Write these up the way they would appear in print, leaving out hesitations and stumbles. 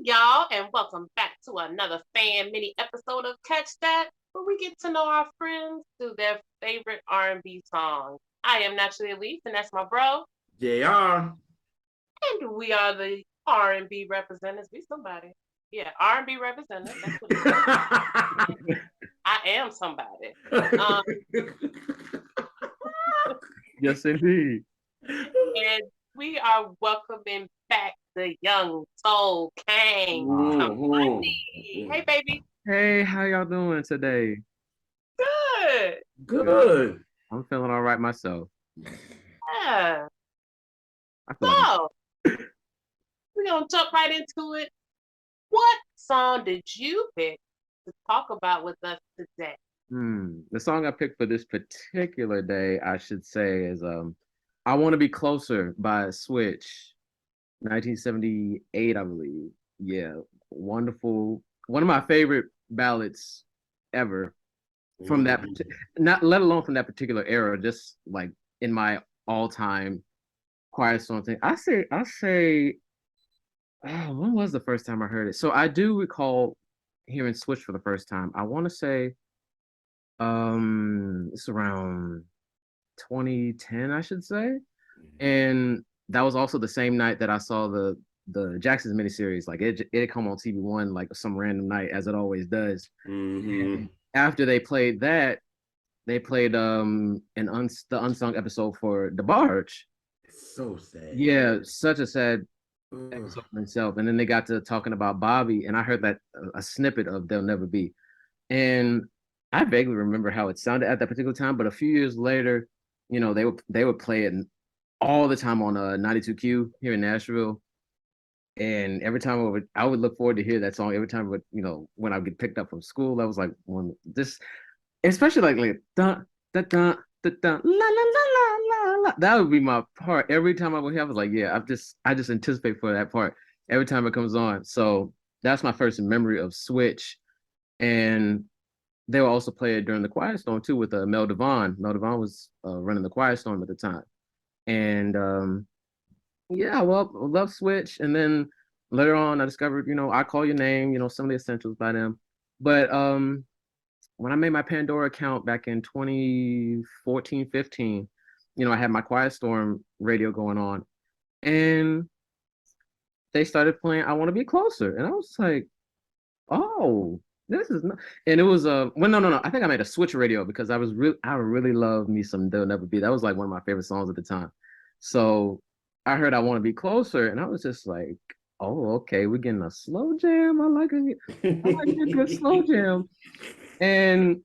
y'all, and welcome back to another fan mini episode of Catch That, where we get to know our friends through their favorite R&B songs. I am Naturally Elise, and that's my bro, JR. and we are the R&B representatives. We somebody, yeah, R&B representative. That's what it is. I am somebody. Yes, indeed. And we are welcoming back the young soul king, Kemani. Hey, baby. Hey, how y'all doing today? Good. Good. I'm feeling all right myself. Yeah. I feel like So we're gonna jump right into it. What song did you pick to talk about with us today? the song I picked for this particular day, I should say, is "I Want to Be Closer" by Switch, 1978, I believe. Yeah, wonderful. One of my favorite ballads ever from that, not let alone from that particular era, just like in my all-time quiet song thing. I say, oh, when was the first time I heard it? So I do recall hearing Switch for the first time. I want to say it's around 2010, I should say. And that was also the same night that I saw the Jackson's miniseries. Like it come on TV1 like some random night, as it always does. And after they played that, they played the unsung episode for The Barge. It's so sad. Yeah, such a sad episode in itself. And then they got to talking about Bobby, and I heard that a snippet of "They'll Never Be," and I vaguely remember how it sounded at that particular time. But a few years later, they would play it all the time on 92Q here in Nashville. And every time I would look forward to hear that song. Every time, when I would get picked up from school, I was like, when this, especially like dun dun dun dun, dun la la la la la la. That would be my part every time I would hear. I was like, yeah, I just anticipate for that part every time it comes on. So that's my first memory of Switch, and they will also play it during the Quiet Storm too with Mel Devon. Mel Devon was running the Quiet Storm at the time, and yeah, well, love Switch, and then later on I discovered, I Call Your Name, some of the essentials by them, but when I made my Pandora account back in 2014, 15, I had my Quiet Storm radio going on, and they started playing "I Want to Be Closer," and I was like, "Oh, this is not." And it was well, no. I think I made a Switch radio because I really love me some "They'll Never Be." That was like one of my favorite songs at the time. So I heard "I Want to Be Closer," and I was just like, "Oh, okay, we're getting a slow jam. I like a good slow jam." And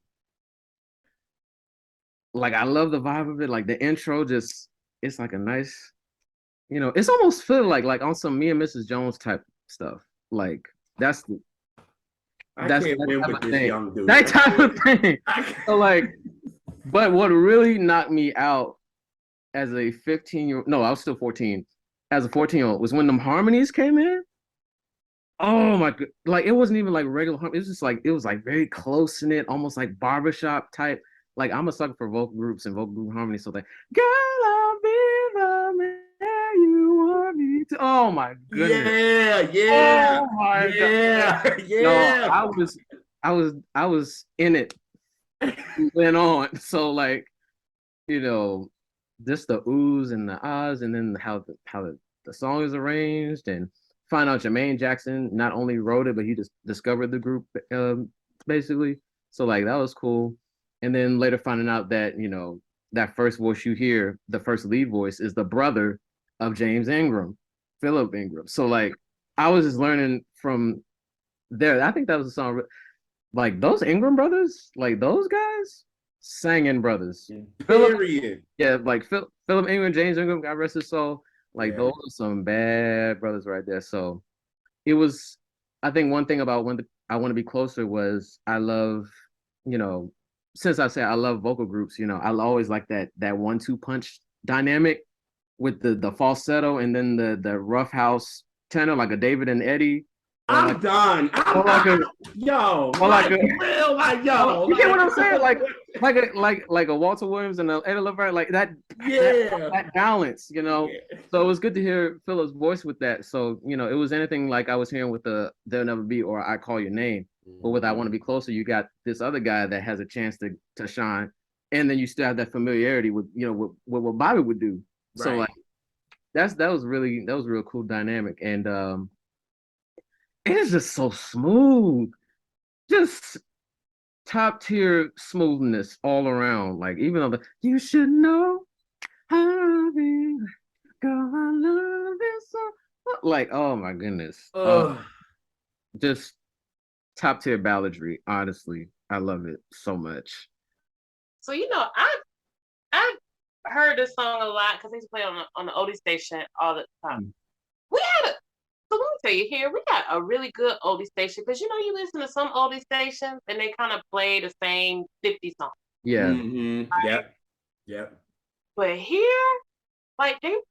like I love the vibe of it. Like the intro just it's like a nice, it's almost feel like on some Me and Mrs. Jones type stuff. Like that's the I that's can't that win type with of this thing. young dude. That type of thing. So like, but what really knocked me out as a 15-year-old, no, I was still 14, as a 14-year-old was when them harmonies came in. Oh my god, like it wasn't even like regular harmony. It was just like it was like very close knit, almost like barbershop type. Like I'm a sucker for vocal groups and vocal group harmony. So like, girl, I'll be the man you want me to. Oh my goodness. Yeah, Oh my god. yeah, No, yeah. I was in it. Went on. So like, you know, just the oohs and the ahs, and then how the song is arranged, and find out Jermaine Jackson not only wrote it, but he just discovered the group, basically. So like that was cool. And then later finding out that that first voice you hear, the first lead voice, is the brother of James Ingram, Philip Ingram. So like I was just learning from there. I think that was a song like those Ingram brothers, like those guys, singing brothers. Philip, Period. yeah, like Philip Ingram, James Ingram, God rest his soul. Like Yeah. those are some bad brothers right there. So it was. I think one thing about when I Want to Be Closer was I love, you know, since I say I love vocal groups, I always like that 1-2 punch dynamic with the falsetto and then the rough house tenor like a David and Eddie. I'm done. Yo, like real, like yo. You get what I'm saying? Like a Walter Williams and a Eddie Levert, like that. Yeah. That balance, you know. Yeah. So it was good to hear Philip's voice with that. So you know, it was anything like I was hearing with the "There'll Never Be" or "I Call Your Name," but with "I Want to Be Closer," you got this other guy that has a chance to shine, and then you still have that familiarity with with what Bobby would do. So Right. like that was real cool dynamic, and it is just so smooth, just top tier smoothness all around. Like even though you should know how I girl, I love this so. Like oh my goodness, just top tier balladry. Honestly, I love it so much. So I heard this song a lot because they used to play on the oldie station all the time. We had a So let me tell you here, we got a really good oldie station because you listen to some oldie stations and they kind of play the same 50 songs. Yeah. Mm-hmm. Right? Yep. But here, like it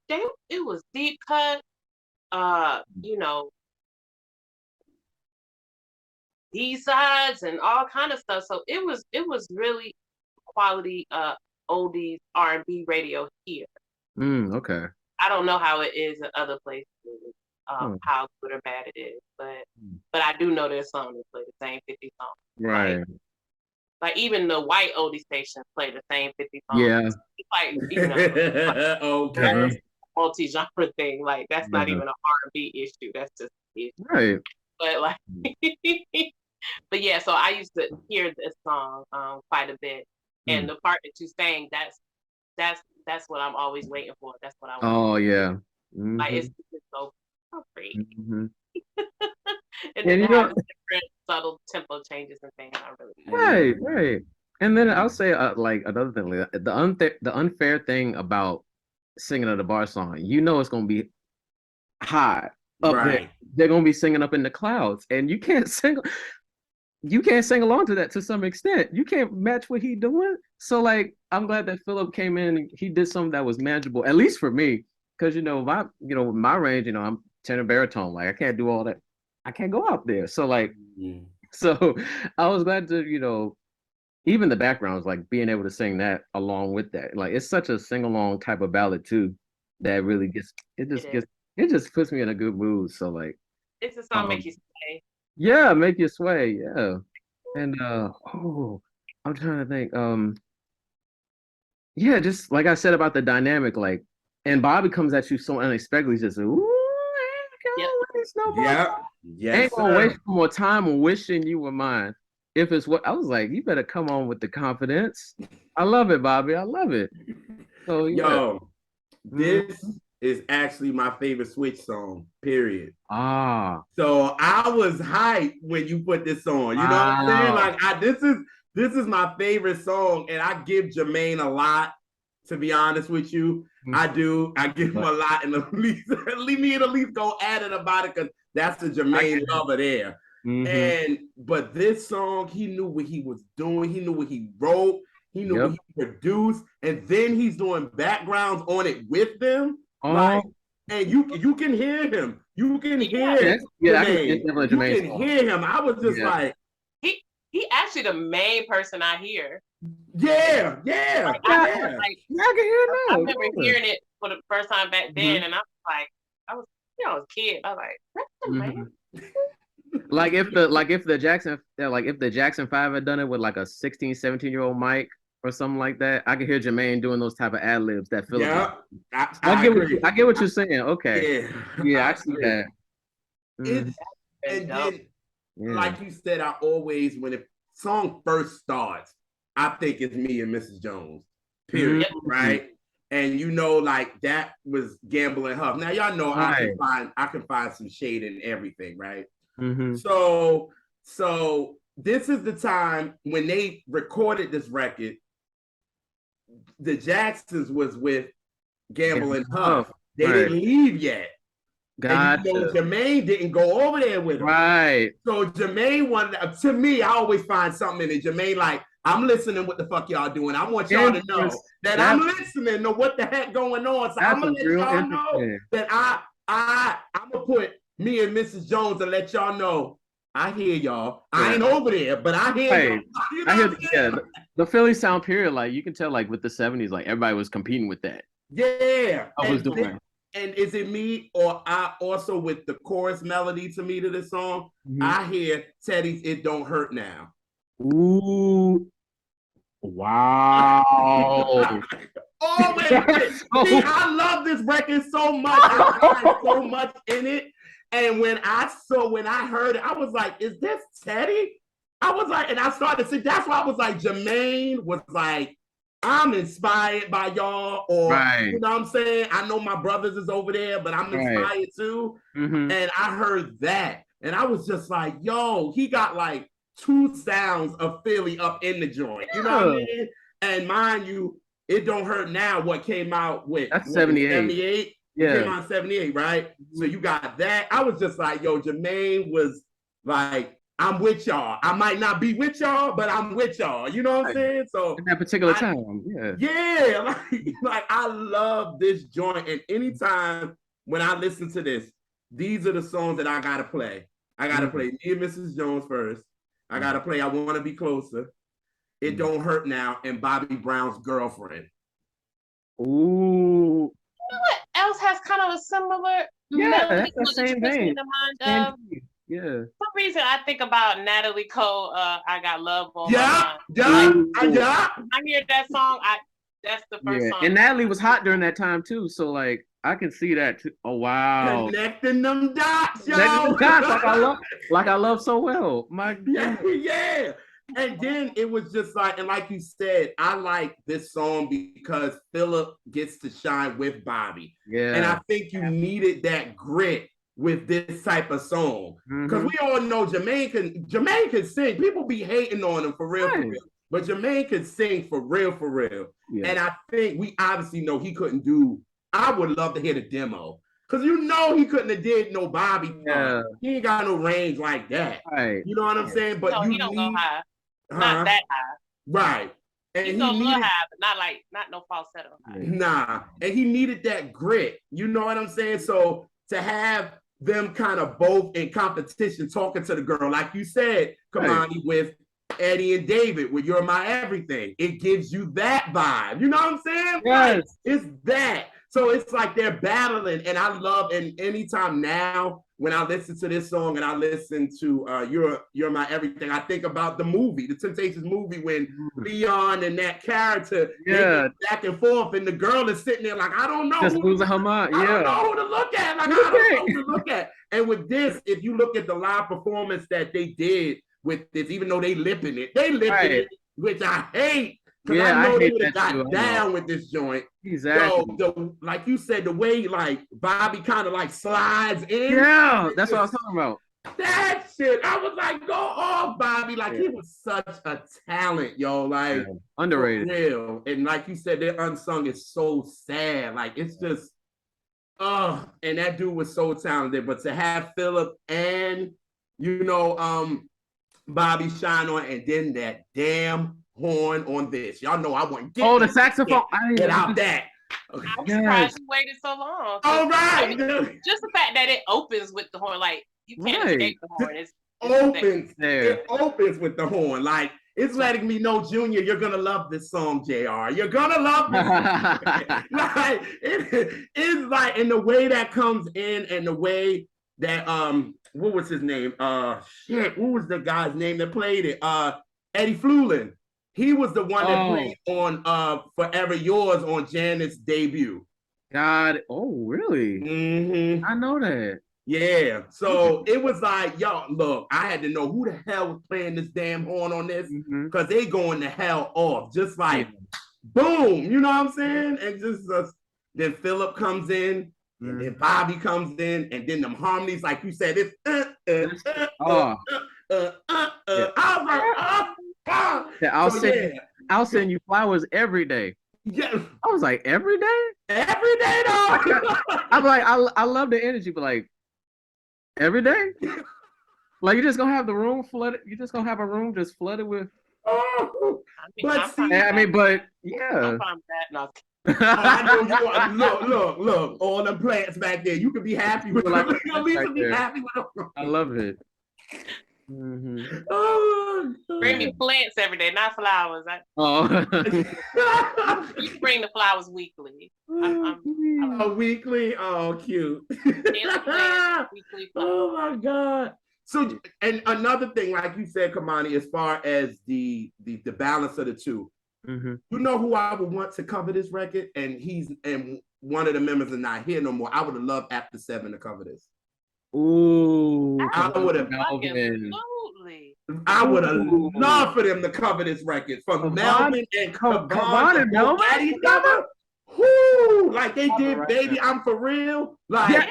was deep cut, B-sides and all kind of stuff. So it was really quality oldies R&B radio here. Okay. I don't know how it is in other places, how good or bad it is, but I do know there's some that play the same 50 songs. Right. Like even the white oldie stations play the same 50 songs. Yeah. Like okay. Multi-genre thing. Like that's not even an R&B issue. That's just issue. Right. But like, but yeah. So I used to hear this song quite a bit, and the part that you sang, that's what I'm always waiting for. That's what I want. Oh yeah. Like it's so great. And then it has different subtle tempo changes and things. I really right. And then I'll say like another thing, like, the unfair thing about singing at a bar song, it's gonna be high up there. They're gonna be singing up in the clouds, and you can't sing along to that to some extent. You can't match what he doing. So like I'm glad that Philip came in and he did something that was manageable, at least for me. Because my range, I'm tenor baritone. Like I can't do all that. I can't go out there. So like so I was glad to, even the backgrounds, like being able to sing that along with that. Like it's such a sing-along type of ballad too, that really it just puts me in a good mood. So like it's a song make you sway. Yeah, make you sway, yeah. And I'm trying to think. Yeah, just like I said about the dynamic, like and Bobby comes at you so unexpectedly, just ooh, ain't gonna waste more time wishing you were mine. If it's what I was like, you better come on with the confidence. I love it, Bobby. I love it. So this is actually my favorite Switch song, period. So I was hyped when you put this on. You know what I'm saying? Like this is my favorite song, and I give Jermaine a lot, to be honest with you. I do. I give him a lot, and at least go at it about it, because that's the Jermaine lover there. But this song, he knew what he was doing. He knew what he wrote. He knew what he produced, and then he's doing backgrounds on it with them. Like, and you can hear him. You can hear Jermaine. You can hear him. I was just like, he actually the main person I hear. Yeah. I can hear it now. I remember hearing it for the first time back then, and I was like, I was a kid. I was like, that's the man. Like if the Jackson 5 had done it with like a 16, 17-year-old Mike or something like that, I could hear Jermaine doing those type of ad libs that Philip. Yeah, I get what you're saying. Okay. Yeah, I see that. And then, like you said, I always, when a song first starts, I think it's me and Mrs. Jones. Period. Right. And like that was Gamble and Huff. Now y'all know I can find some shade in everything, right? So this is the time when they recorded this record. The Jacksons was with Gamble and Huff. They didn't leave yet. And Jermaine didn't go over there with him. Right. So Jermaine wanted, to me, I always find something in it. Jermaine, like, I'm listening what the fuck y'all doing. I want y'all to know that I'm listening to what the heck going on. So I'm gonna let y'all know that I'm gonna put me and Mrs. Jones to let y'all know. I hear y'all. I ain't over there, but I hear y'all. You know I hear the Philly sound period. Like you can tell, like with the 70s, like everybody was competing with that. Yeah. I was doing. And is it me or I also with the chorus melody to me to this song? I hear Teddy's "It Don't Hurt Now." Ooh. Wow. Oh, wait. See, I love this record so much. I find so much in it. And when I heard it, I was like, is this Teddy? I was like, and I started to see, that's why I was like, Jermaine was like, I'm inspired by y'all, or you know what I'm saying? I know my brothers is over there, but I'm inspired too. And I heard that. And I was just like, yo, he got like 2 sounds of Philly up in the joint. You know what I mean? And mind you, It Don't Hurt Now, what came out with? That's 78. 78? Yeah. It came out 78, right? So you got that. I was just like, yo, Jermaine was like, I'm with y'all. I might not be with y'all, but I'm with y'all. You know what I'm saying? So in that particular time, like I love this joint. And anytime when I listen to this, these are the songs that I gotta play. I gotta play Me and Mrs. Jones first. I gotta play I Wanna Be Closer, It Don't Hurt Now, and Bobby Brown's Girlfriend. Ooh. You know what else has kind of a similar melody? That's the same thing. For some reason, I think about Natalie Cole. I Got Love on my mind. I hear that song. That's the first song. And Natalie was hot during that time too. So like, I can see that too. Oh wow! Connecting them dots, yo. Like I love so well. My yeah. And then it was just like, and like you said, I like this song because Philip gets to shine with Bobby. Yeah. And I think you needed that grit with this type of song. Because we all know Jermaine can sing. People be hating on him for real, but Jermaine can sing for real. Yeah. And I think we obviously know he couldn't do, I would love to hear the demo. Because you know he couldn't have did no Bobby. He ain't got no range like that. You know what I'm saying? But he don't go high. Not that high. Right. And he's a little high, but not no falsetto high. Nah. And he needed that grit. You know what I'm saying? So to have them kind of both in competition talking to the girl, like you said, Kemani, with Eddie and David, with You're My Everything, it gives you that vibe. You know what I'm saying? Yes. Like, it's that. So it's like they're battling. And I love, and anytime now, when I listen to this song and I listen to You're My Everything, I think about the movie, the Temptations movie, when Leon and that character they back and forth, and the girl is sitting there like, I don't know. Just losing her mind. I don't know who to look at. Like, I don't know who to look at. And with this, if you look at the live performance that they did with this, even though they lipping it, which I hate. Because I know they would have got down with this joint. Exactly. So, like you said, the way like Bobby kind of like slides in. Yeah, that's what I was talking about. That shit. I was like, go off, Bobby. Like he was such a talent, yo. Like underrated. For real. And like you said, their unsung is so sad. Like it's just, and that dude was so talented. But to have Philip and Bobby shine on, and then that damn horn on this. Y'all know I want the saxophone. Get out that. Okay. I'm surprised you waited so long. All right. Just the fact that it opens with the horn, like you can't escape the horn. It opens with the horn. Like it's letting me know, Junior, you're gonna love this song, JR. You're gonna love this. Like it's like, and the way that comes in, and the way that what was his name? What was the guy's name that played it? Eddie Flulin. He was the one that played on Forever Yours on Janet's debut. God, really? I know that. Yeah. So it was like, yo, look, I had to know who the hell was playing this damn horn on this, because they going the hell off. Just like, boom, you know what I'm saying? And just then Philip comes in, and then Bobby comes in, and then them harmonies, like you said, it's I was like, I'll send you flowers every day. Yeah. I was like, every day? Every day, though. I'm like, I love the energy, but like, every day? Like, you're just gonna have the room flooded? You're just gonna have a room just flooded with? But I'm fine with that. Yeah. No. I know you are. Look, all the plants back there. You can be happy with them. At least be happy with them. I love it. Mm-hmm. Oh, bring me plants every day, not flowers. You bring the flowers weekly. Weekly. Oh, cute. Weekly oh my God. So, and another thing, like you said, Kemani, as far as the balance of the two, you know who I would want to cover this record, and one of the members is not here no more. I would have loved After 7 to cover this. Ooh, I would have. I would have loved for them to cover this record from Melvin and Kevon and Melvin together. Whoo! Like they did, Baby, I'm For Real. Like,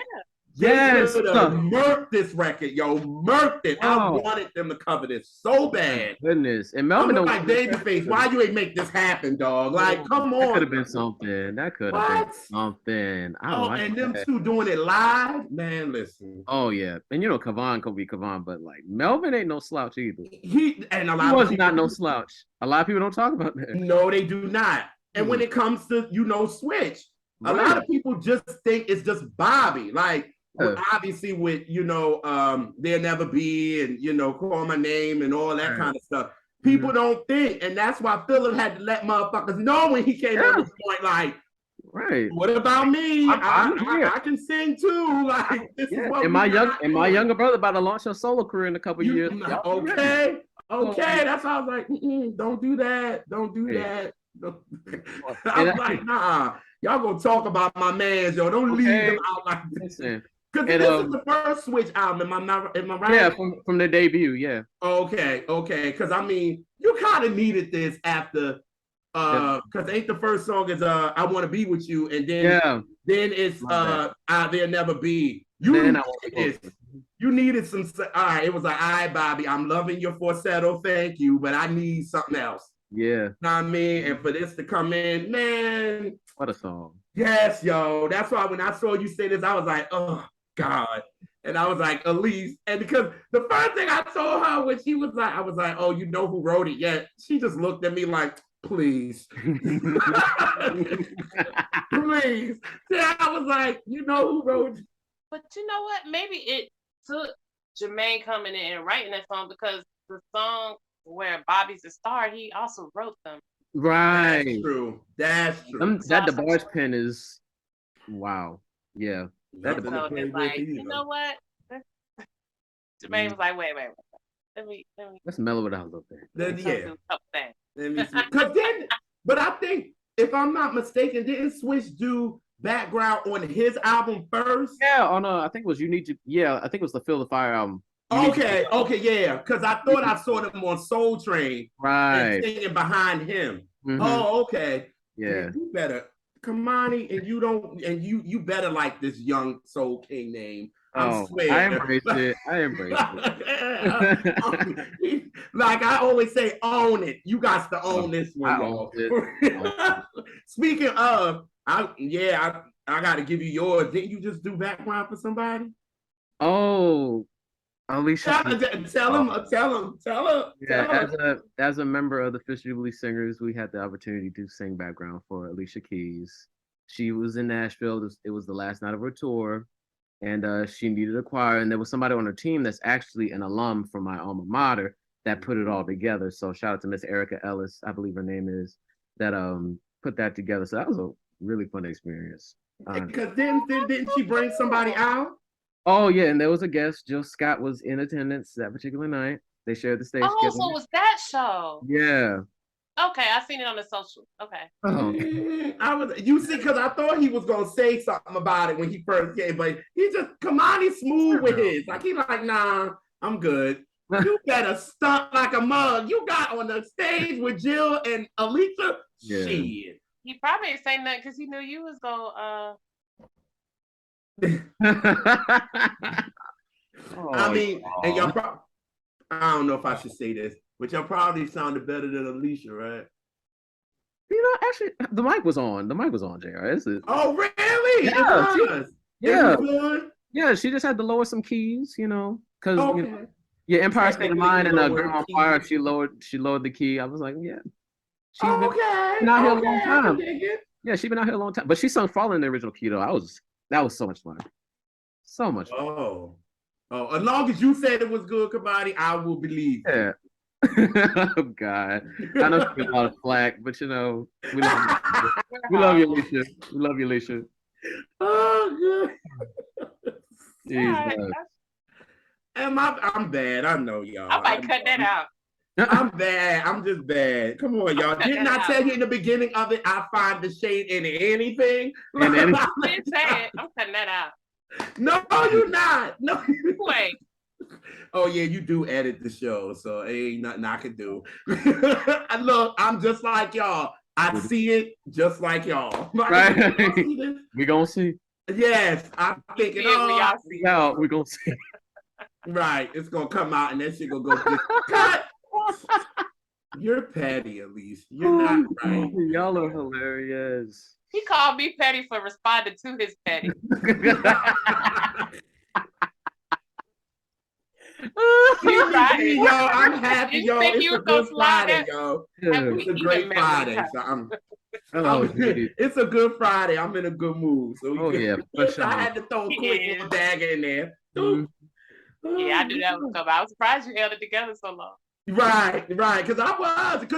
yes, murked this record, yo, murked it. I wanted them to cover this so bad. Goodness, and Melvin I'm like, Babyface, why you ain't make this happen, dog? Like, come on. That could have been something. That could have been something. And them two doing it live, man. Listen. Oh yeah, and you know, Kevon could be Kevon, but like Melvin ain't no slouch either. He was not no slouch. A lot of people don't talk about that. No, they do not. And when it comes to Switch, a lot of people just think it's just Bobby. Like. Obviously with There'll Never Be and Call My Name and all that kind of stuff, people don't think, and that's why Philip had to let motherfuckers know when he came on this point, like, what about me? I can sing too. Like, this is what my younger brother about to launch a solo career in a couple years. Okay, that's why I was like, don't do that, that. I was like, nah, y'all gonna talk about my mans, yo. Don't leave them out like this. Because this is the first Switch album, am I right? Yeah, from the debut, yeah. Okay. Because I mean, you kind of needed this after, because ain't the first song is I Want to Be With You, and then it's There'll Never Be. You needed some. All right, it was like, all right, Bobby, I'm loving your falsetto, thank you, but I need something else. Yeah. You know what I mean? And for this to come in, man. What a song. Yes, yo. That's why when I saw you say this, I was like, oh, God. And I was like, Elise. And because the first thing I told her when she was like, I was like, oh, you know who wrote it yet? She just looked at me like, please. Please. Yeah, I was like, you know who wrote it? But you know what? Maybe it took Jermaine coming in and writing that song, because the song where Bobby's the star, he also wrote them. Right. That's true. That DeBarge pen is, wow. Yeah. So it's like, you know what? Jermaine was like, wait. Let's mellow it out a little bit. But I think, if I'm not mistaken, didn't Switch do background on his album first? Yeah, I think it was I think it was the Feel the Fire album. Okay, yeah. Because I thought I saw them on Soul Train. Right. And singing behind him. Oh, okay. Yeah. You better, Kemani, and you better like this Young Soul King name. I swear. I embrace it. Like I always say, own it. You got to own this one, y'all. Speaking of, I got to give you yours. Didn't you just do background for somebody? Oh, Alicia. Tell him. Yeah, as a member of the Fish Jubilee Singers, we had the opportunity to sing background for Alicia Keys. She was in Nashville. It was the last night of her tour, and she needed a choir. And there was somebody on her team that's actually an alum from my alma mater that put it all together. So shout out to Miss Erica Ellis, I believe her name is, that put that together. So that was a really fun experience. Because didn't she bring somebody out? Oh yeah, and there was a guest. Jill Scott was in attendance that particular night. They shared the stage. Oh, together. So it was that show? Yeah. Okay, I seen it on the social. Okay. Because I thought he was gonna say something about it when he first came, but he just Kemani smooth with his. Like he like, nah, I'm good. You better stunt like a mug. You got on the stage with Jill and Alicia. Yeah. Shit. He probably ain't saying that because he knew you was gonna. I mean, and y'all I don't know if I should say this, but y'all probably sounded better than Alicia, right? You know, actually, the mic was on. The mic was on, JR. Oh, really? Yeah. Yeah, she just had to lower some keys, because Empire State of Mind and Girl on Fire, she lowered the key. I was like, yeah. She's been not here a long time. Yeah, she's been out here a long time, but she sung "Falling" in the original key though. That was so much fun, so much fun. Oh, as long as you said it was good, Kemani, I will believe. Yeah. Oh God, I know she got a lot of flack, but you know we love you. We love you, Alicia. We love you, Alicia. Oh, good. Jeez, I'm bad. I know, y'all. I might cut that out. I'm bad. I'm just bad. Come on, y'all. Didn't I tell you in the beginning of it, I find the shade in anything? And anything. I didn't say it. I'm cutting that out. No, you're not. No. Wait. Oh, yeah, you do edit the show, so it ain't nothing I can do. Look, I'm just like y'all. I see it just like y'all. Right. We gonna see. Yes, I'm thinking, oh, no, we gonna see. Right, it's gonna come out and that shit gonna go cut. You're petty, Elise. You're not right. Y'all are hilarious. He called me petty for responding to his petty. Right. Y'all, I'm happy, y'all. It's a good Friday, y'all. It's a great Friday. So it's a good Friday. I'm in a good mood. So yeah, for sure. I had to throw a quick little dagger in there. Yeah, I knew that was coming. I was surprised you held it together so long. Right. Because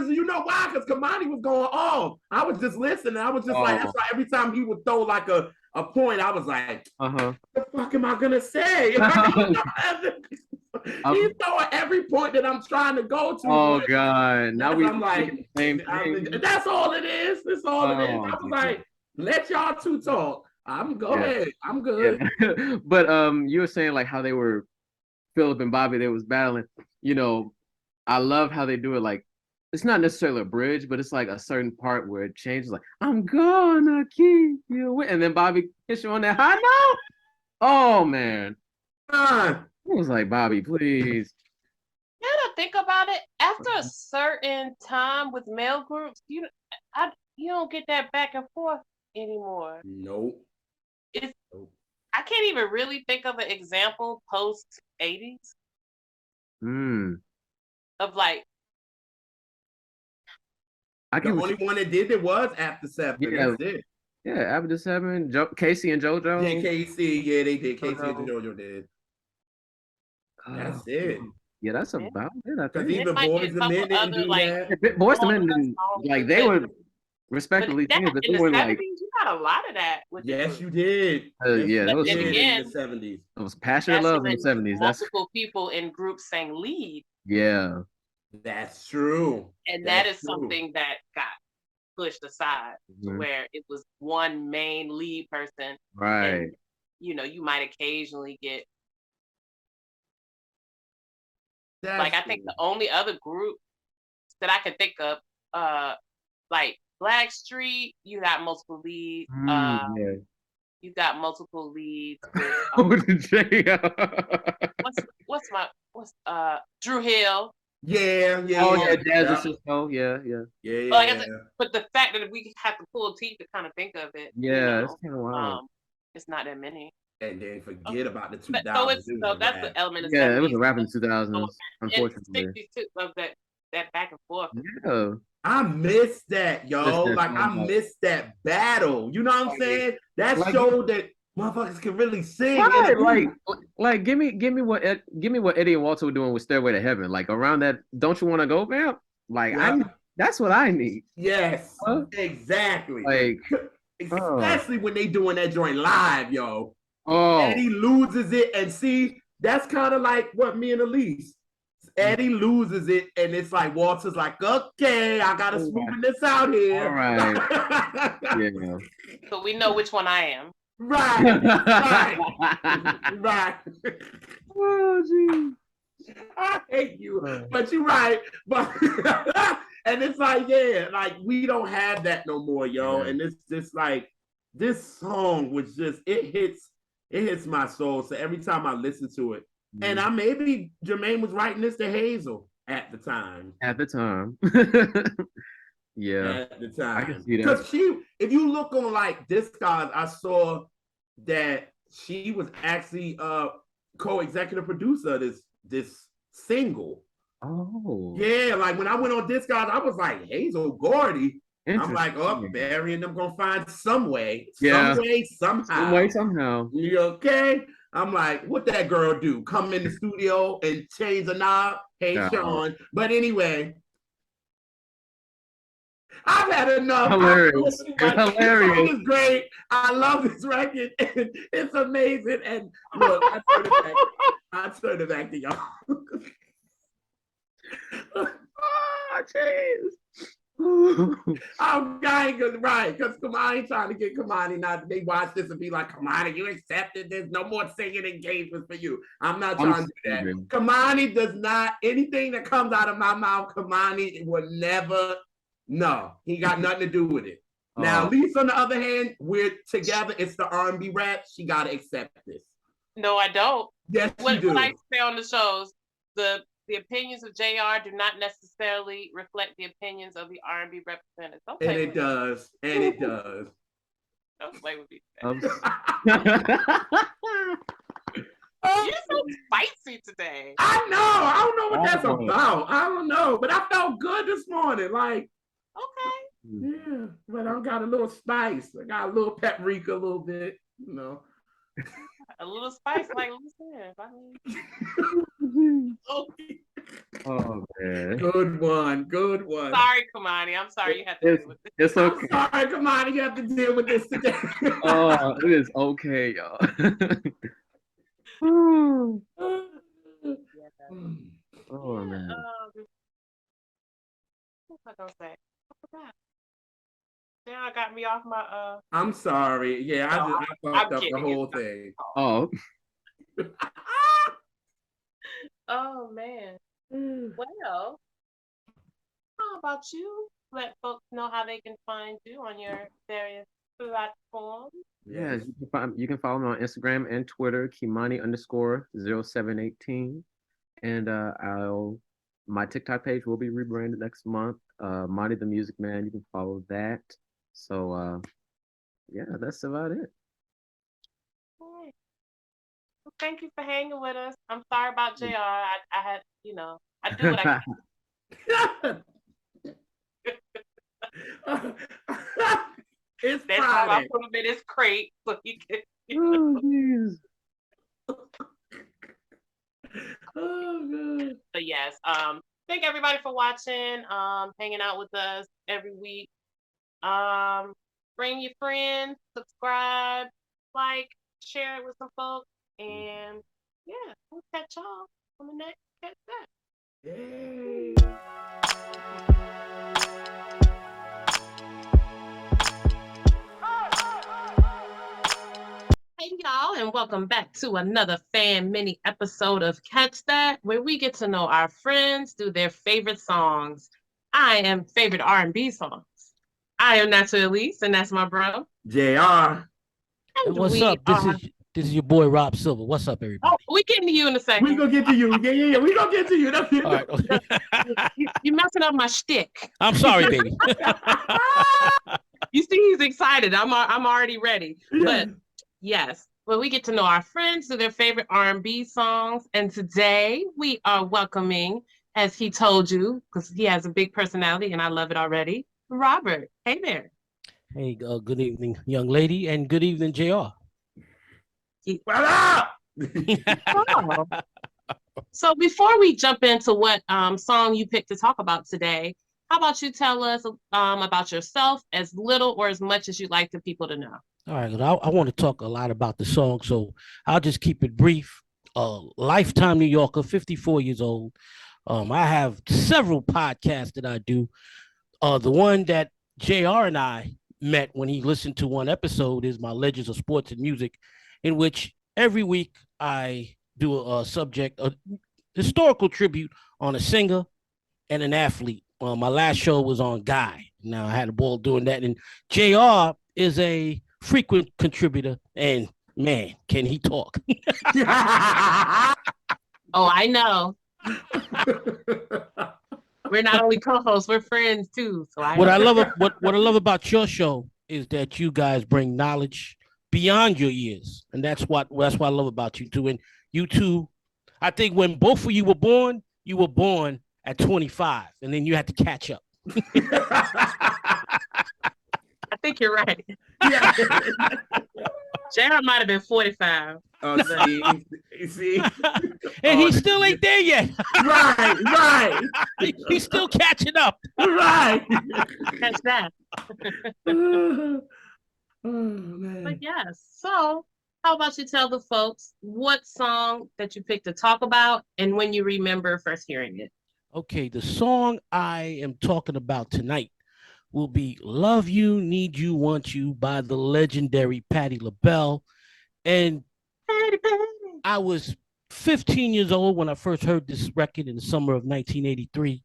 you know why? Because Kemani was going off. I was just listening. I was just like, that's why every time he would throw like a point, I was like, what the fuck am I gonna say? He's throwing every point that I'm trying to go to. Oh God! Now I'm like, that's all it is. That's all it is. I was like, let y'all two talk. Go ahead. I'm good. Yeah. But you were saying like how they were Philip and Bobby. They was battling. You know, I love how they do it. Like it's not necessarily a bridge, but it's like a certain part where it changes. Like I'm gonna keep you, and then Bobby hits you on that high note. Oh man. I was like, Bobby, please. Now that I think about it, after a certain time with male groups, you don't get that back and forth anymore. Nope. I can't even really think of an example post 80s of like. The only one that did it was After 7. Yeah. That's it. Yeah, After 7, Casey and JoJo. Yeah, Casey. Yeah, they did. Casey and JoJo did. That's it. Yeah, that's about it. I think. Because even Boys and Men didn't do that. Boys and Men didn't, like they were respectively but but in they the were 70s, like. You got a lot of that. Yes, you did. Yeah, that was in the 70s. It was passionate love in the 70s. Multiple people in groups sang lead. Yeah, that's true. And that is something that got pushed aside where it was one main lead person. Right. And, you might occasionally get. I think the only other group that I can think of, like Blackstreet, you got multiple leads. You got multiple leads. With, what's Drew Hill? Yeah. Oh yeah, Jazz Cisco. Yeah. But the fact that we have to pull teeth to kind of think of it. Yeah, it's kind of wild. It's not that many. And then forget about the 2000s. So that's the element of it was a rap in the 2000s, unfortunately. 62 of that back and forth. Yeah. I miss that, yo. I miss that battle. You know what I'm saying? That showed that motherfuckers can really sing. Right, give me what Eddie and Walter were doing with Stairway to Heaven. Like around that, Don't You Want to Go, man? That's what I need. Yes, exactly. Like, especially when they doing that joint live, yo. Oh, Eddie loses it, and see, that's kind of like what me and Elise. Eddie loses it, and it's like Walter's like, okay, I gotta smoothen this out here. All right. Yeah. So we know which one I am. Right. Oh, geez. I hate you, but you're right. But and it's like, we don't have that no more, yo. And it's just like this song was just it hits my soul. So every time I listen to it. And maybe Jermaine was writing this to Hazel at the time. Yeah. At the time. I can see that. Because if you look on like Discogs, I saw that she was actually co-executive producer of this single. Oh. Yeah, like when I went on Discogs, I was like, Hazel Gordy. I'm like, oh, Barry and them gonna find some way, Yeah. somehow. Some way, somehow. You okay? I'm like, what that girl do? Come in the studio and change the knob? Hey, Sean. But anyway, I've had enough. Hilarious. This song is great. I love this record. It's amazing. And look, I turn it back to y'all. Oh, jeez. I'm dying because Kemani trying to get Kemani not they watch this and be like, Kemani, you accepted this. No more singing engagements for you. I'm not trying to do that. Kemani does not, anything that comes out of my mouth, Kemani will never, no, he got nothing to do with it. Now, Lisa, on the other hand, we're together. It's the R&B rap. She got to accept this. No, I don't. Yes, you do. What I say on the shows, the opinions of JR do not necessarily reflect the opinions of the R&B representatives. And it does. And it does. Don't play with me. Oh. You're so spicy today. I know. I don't know what that's about. I don't know. But I felt good this morning. Like, okay. Yeah. But I got a little spice. I got a little paprika a little bit, you know. A little spice, like Lucia. Okay. Oh man. Good one. Sorry, Kemani. I'm sorry you had to deal with this. It's okay. I'm sorry, Kemani, you have to deal with this today. Oh, it is okay, y'all. Oh man. What was I gonna say? I forgot. Now got me off my I'm sorry. Yeah, I fucked up the whole thing. Oh. Oh man. Well, how about you? Let folks know how they can find you on your various platforms. Yeah, you can follow me on Instagram and Twitter, Kemani_0718. And my TikTok page will be rebranded next month. Monty the Music Man, you can follow that. So yeah, that's about it. All right. Well, thank you for hanging with us. I'm sorry about JR. I had, I do what I can. It's That's Friday. why I put him in his crate so he can. Oh god. But yes, thank everybody for watching, hanging out with us every week. Bring your friends, subscribe, like, share it with some folks, and yeah, we'll catch y'all on the next Catch That. Yay. Hey y'all, and welcome back to another fan mini episode of Catch That, where we get to know our friends through their favorite songs. I am favorite R&B songs. I am Naturally Elise, and that's my bro, JR. And what's up? This is your boy Rob Silver. What's up, everybody? Oh, we getting to you in a second. We gonna get to you. Yeah. We gonna get to you. That's it. All right. You're messing up my shtick. I'm sorry, baby. You see, he's excited. I'm already ready. Yeah. But yes, well, we get to know our friends through their favorite R&B songs, and today we are welcoming, as he told you, because he has a big personality, and I love it already, Robert. Hey there. Hey, good evening, young lady, and good evening, JR. So before we jump into what song you picked to talk about today, how about you tell us about yourself as little or as much as you'd like the people to know? All right, I want to talk a lot about the song, so I'll just keep it brief. Lifetime New Yorker, 54 years old. I have several podcasts that I do. The one that JR and I met when he listened to one episode is my Legends of Sports and Music, in which every week I do a historical tribute on a singer and an athlete. My last show was on Guy. Now I had a ball doing that. And JR is a frequent contributor, and man, can he talk? Oh, I know. We're not only co-hosts, we're friends too. So what I love about your show is that you guys bring knowledge beyond your years, and that's what I love about you too. And you two, I think when both of you were born at 25, and then you had to catch up. I think you're right. Yeah. Jared might have been 45. See? And he still ain't there yet. Right. He's still catching up. Right. Catch that. Oh, man. But yes. So how about you tell the folks what song that you picked to talk about and when you remember first hearing it? Okay, the song I am talking about tonight will be Love You, Need You, Want You by the legendary Patti Labelle. And I was 15 years old when I first heard this record in the summer of 1983.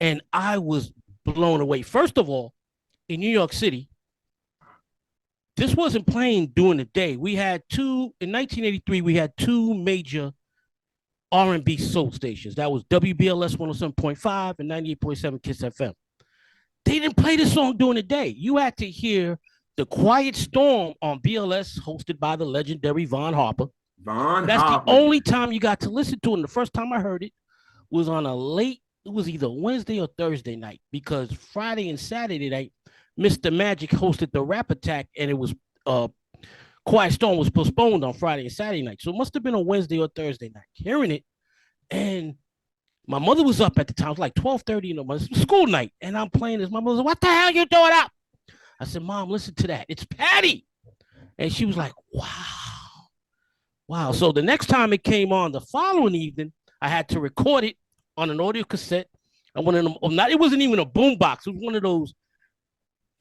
And I was blown away. First of all, in New York City, this wasn't playing during the day. We had in 1983, we had two major R&B soul stations. That was WBLS 107.5 and 98.7 Kiss FM. They didn't play this song during the day. You had to hear The Quiet Storm on BLS, hosted by the legendary Von Harper. That's the only time you got to listen to it. And the first time I heard it was on it was either Wednesday or Thursday night, because Friday and Saturday night, Mr. Magic hosted the Rap Attack, and it was Quiet Storm was postponed on Friday and Saturday night. So it must have been a Wednesday or Thursday night. Hearing it, and my mother was up at the time. It was like 12:30 in the morning. It was school night, and I'm playing this. My mother said, "What the hell you doing up?" I said, "Mom, listen to that. It's Patti." And she was like, wow. So the next time it came on the following evening, I had to record it on an audio cassette. It wasn't even a boom box. It was one of those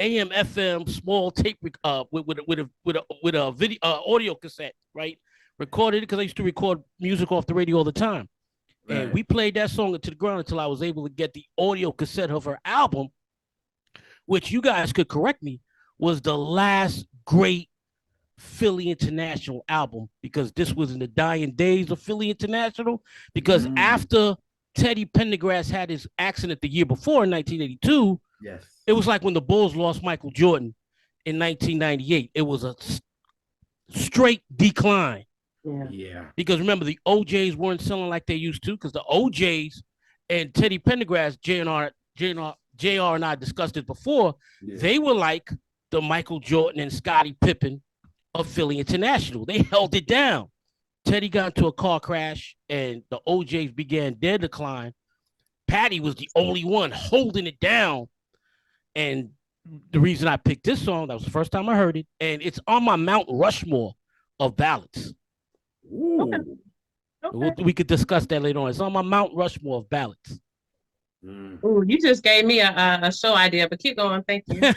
AM FM small tape with a video audio cassette, right? Recorded it because I used to record music off the radio all the time. Right. And we played that song to the ground until I was able to get the audio cassette of her album, which you guys could correct me, was the last great Philly International album, because this was in the dying days of Philly International, because after Teddy Pendergrass had his accident the year before in 1982, yes, it was like when the Bulls lost Michael Jordan in 1998. It was a straight decline. Yeah. Because remember, the OJs weren't selling like they used to, because the OJs and Teddy Pendergrass, JR and I discussed it before, they were like the Michael Jordan and Scottie Pippen of Philly International. They held it down. Teddy got into a car crash, and the OJs began their decline. Patti was the only one holding it down. And the reason I picked this song, that was the first time I heard it, and it's on my Mount Rushmore of ballads. Okay. We could discuss that later on. It's on my Mount Rushmore of ballads. Oh, you just gave me a show idea, but keep going. Thank you.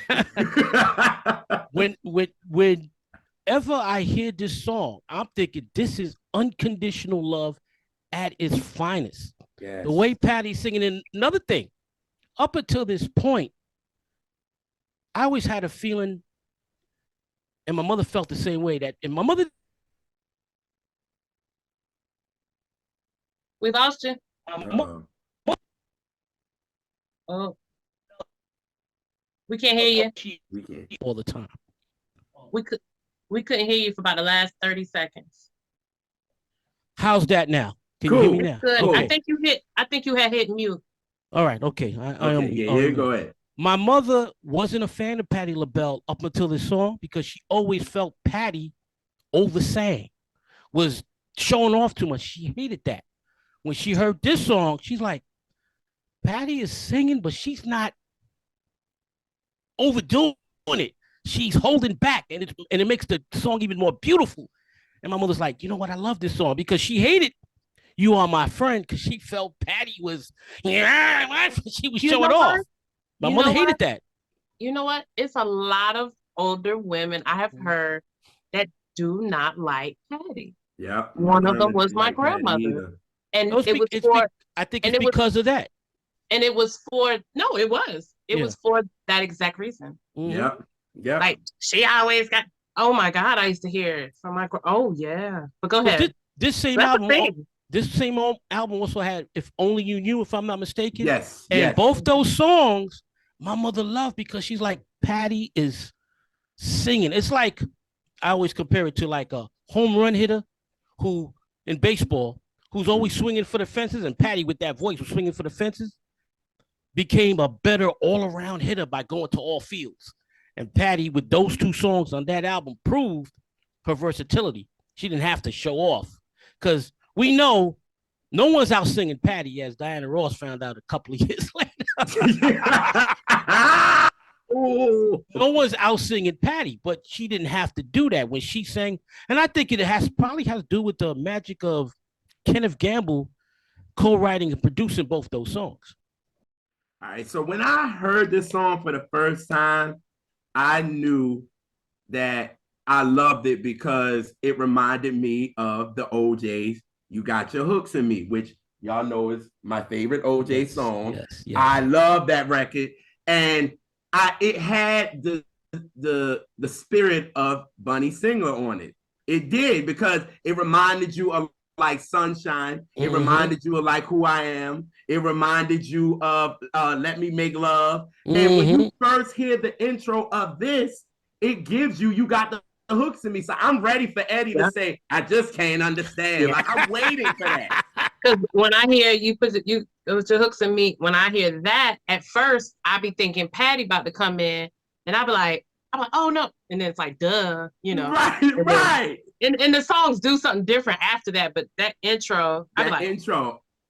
Whenever I hear this song, I'm thinking this is unconditional love at its finest. Yes. The way Patti's singing. And another thing, up until this point, I always had a feeling, and my mother felt the same way, that, and my mother. We lost you. Oh, we can't hear you. We can't. All the time. We couldn't hear you for about the last 30 seconds. How's that now? Can you hear me now? Good. Okay. I think you had hit mute. All right. Okay. Go ahead. My mother wasn't a fan of Patti LaBelle up until this song, because she always felt Patti oversang, was showing off too much. She hated that. When she heard this song, she's like, Patti is singing, but she's not overdoing it. She's holding back, and it makes the song even more beautiful. And my mother's like, you know what? I love this song, because she hated You Are My Friend, because she felt Patti was, she was showing off. My mother hated that. You know what? It's a lot of older women I have heard that do not like Patti. Yeah. One of them was my grandmother. And I think it's because of that. And it was for, no, it was. It was for that exact reason. Yeah. Yeah. Like, she always got, oh my God, I used to hear it from my, oh yeah. But go ahead. This same album also had If Only You Knew, if I'm not mistaken. Yes. And both those songs, my mother loved, because she's like, Patti is singing. It's like, I always compare it to like a home run hitter who, in baseball, who's always swinging for the fences, and Patti with that voice was swinging for the fences, became a better all-around hitter by going to all fields. And Patti, with those 2 songs on that album, proved her versatility. She didn't have to show off because we know no one's out singing Patti, as Diana Ross found out a couple of years later. No one's out singing Patti, but she didn't have to do that when she sang. And I think it probably has to do with the magic of Kenneth Gamble co-writing and producing both those songs. All right, so when I heard this song for the first time, I knew that I loved it because it reminded me of the OJ's "You Got Your Hooks in Me," which y'all know is my favorite OJ song. Yes. I love that record, and it had the spirit of Bunny Singer on it. It did, because it reminded you of like Sunshine. It reminded you of like Who I Am. It reminded you of Let Me Make Love. And when you first hear the intro of this, it gives you got the hooks in me. So I'm ready for Eddie to say, I just can't understand. Like, I'm waiting for that. Because when I hear it was your hooks in me, when I hear that, at first I be thinking Patti about to come in, and I'm like, oh no. And then it's like, duh, you know. Right. And the songs do something different after that, but that intro,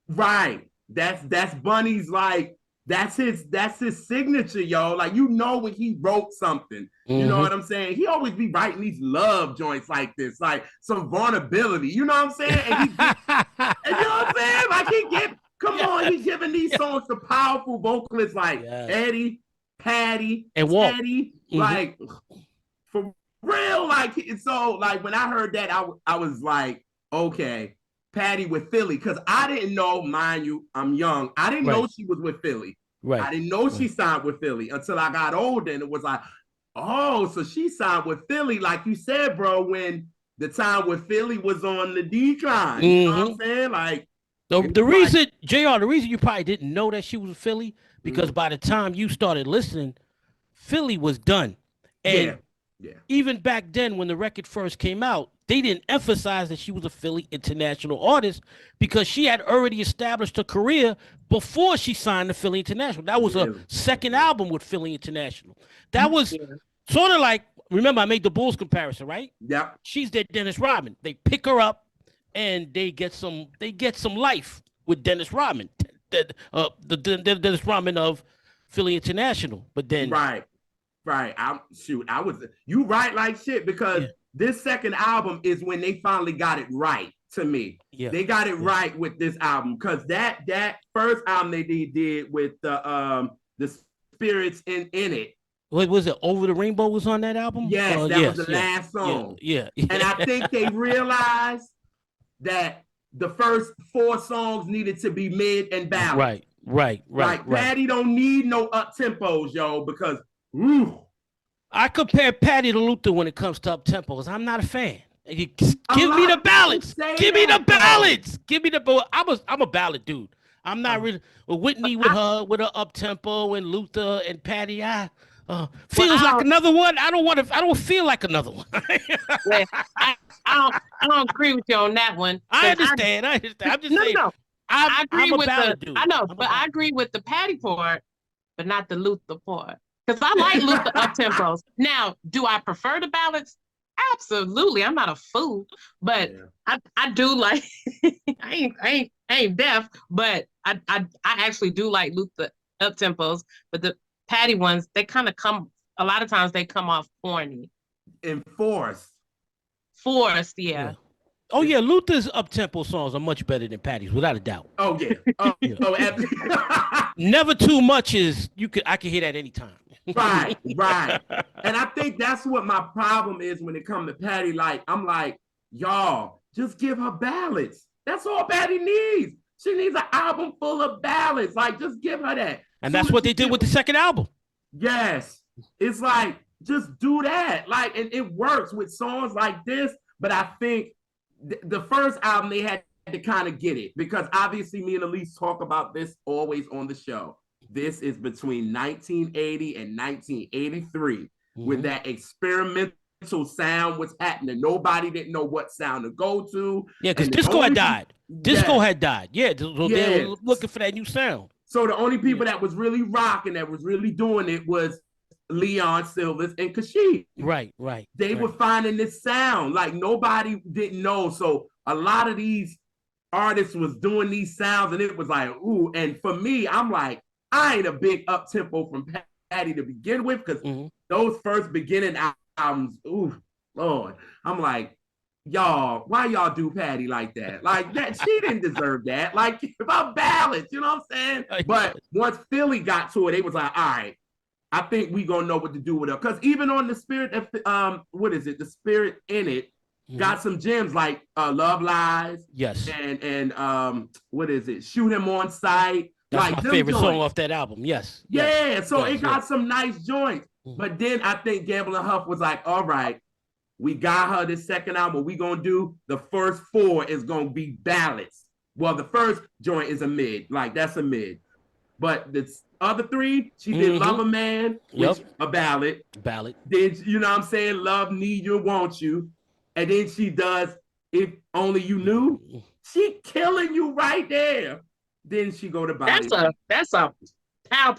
right. That's Bunny's, like, that's his signature, yo. Like, you know, when he wrote something, you know what I'm saying? He always be writing these love joints like this, like some vulnerability, you know what I'm saying? And you know what I'm saying? Like, he's giving these songs to powerful vocalists like Eddie, Patti, and Walt. Eddie, like, for real. Like, so, like, when I heard that, I was like, okay, Patti with Philly, because I didn't know, mind you, I'm young. I didn't know she was with Philly. Right. I didn't know she signed with Philly until I got older, and it was like, oh, so she signed with Philly, like you said, bro, when the time with Philly was on the decline. You know what I'm saying? Like, the reason, JR, the reason you probably didn't know that she was with Philly, because by the time you started listening, Philly was done. And even back then, when the record first came out, they didn't emphasize that she was a Philly international artist, because she had already established her career before she signed to Philly International. That was a second album with Philly International. That was sort of like, remember I made the Bulls comparison, right? Yeah. She's their Dennis Rodman. They pick her up and they get some life with Dennis Rodman. The Dennis Rodman of Philly International. But then Right. You right like shit, because this second album is when they finally got it right, to me. Yeah. They got it right with this album, because that first album they did with the spirits in it. What was it? Over the Rainbow was on that album? Yes, that was the last song. Yeah. And I think they realized that the first 4 songs needed to be mid and balanced. Right. Like, Patti don't need no up tempos, yo, because I compare Patti to Luther when it comes to up tempos. I'm not a fan. Give me the ballads. Give me the ballads. Give me the. I'm a ballad dude. I'm not really Whitney with her up tempo, and Luther and Patti. Feels like another one. I don't feel like another one. I don't agree with you on that one. I understand. I'm just saying. No. I agree with the dude. I know, but I agree with the Patti part, but not the Luther part. Because I like Luther up tempos. Now, do I prefer the ballads? Absolutely. I'm not a fool, but I do like. I ain't deaf, but I actually do like Luther up tempos. But the Patti ones, they kind of come. A lot of times they come off corny. And forced, yeah. Oh yeah, Luther's up-tempo songs are much better than Patti's, without a doubt. Oh yeah. Absolutely. Never too much is I can hear that anytime. Right. And I think that's what my problem is when it comes to Patti. Like, I'm like, y'all, just give her ballads. That's all Patti needs. She needs an album full of ballads. Like, just give her that. And that's what they did with the second album. Yes. It's like, just do that. Like, and it works with songs like this, but I think the first album, they had to kind of get it, because obviously me and Elise talk about this always on the show. This is between 1980 and 1983, when that experimental sound was happening. Nobody didn't know what sound to go to. Yeah, because disco had died. Disco had died. Yeah, so they were looking for that new sound. So the only people that was really rocking, that was really doing it, was Leon Silvers and Kashapp. Right. They were finding this sound like nobody didn't know. So a lot of these artists was doing these sounds, and it was like, ooh. And for me, I'm like, I ain't a big up tempo from Patti to begin with, because those first beginning albums, ooh, Lord, I'm like, y'all, why y'all do Patti like that? Like that, she didn't deserve that. Like about ballads, you know what I'm saying? But once Philly got to it, they was like, all right, I think we gonna know what to do with her. Because even on the Spirit, what is it? The Spirit in It got some gems like Love Lies. Yes. And what is it? Shoot Him on Sight. That's like my favorite song off that album. Yes. Yeah. So it got some nice joints. But then I think Gamble and Huff was like, all right, we got her this second album. What we gonna do? The first 4 is gonna be ballads. Well, the first joint is a mid. Like that's a mid. But the other 3, she did Love a Man, which a ballad. Ballad. Then, you know what I'm saying? Love, Need You, Want You. And then she does If Only You Knew. She killing you right there. Then she go to Body. That's a pow